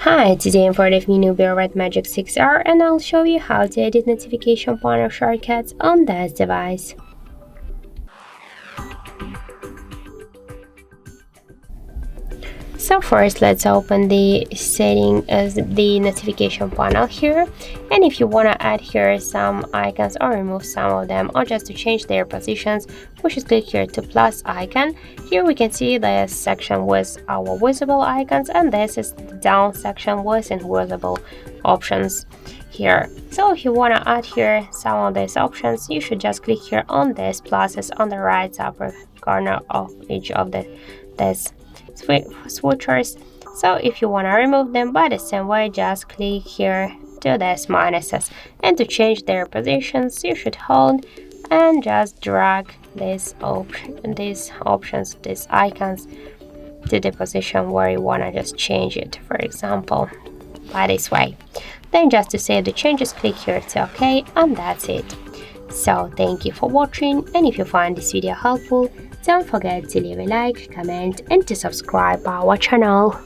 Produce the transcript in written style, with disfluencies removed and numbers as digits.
Hi, today I'm for the Nubia Red Magic 6R and I'll show you how to edit notification panel shortcuts on this device. So first let's open the setting as the notification panel here, and if you want to add here some icons or remove some of them or just to change their positions, we should click here to plus icon. Here we can see the section with our visible icons, and this is the down section with invisible options here. So if you want to add here some of these options, you should just click here on this pluses on the right upper corner of each of this switchers. So if you want to remove them by the same way, just click here to this minuses, and to change their positions you should hold and just drag these options, these icons, to the position where you want to just change it, for example by this way. Then just to save the changes, click here to OK, and that's it. So thank you for watching, and if you find this video helpful, don't forget to leave a like, comment and to subscribe our channel.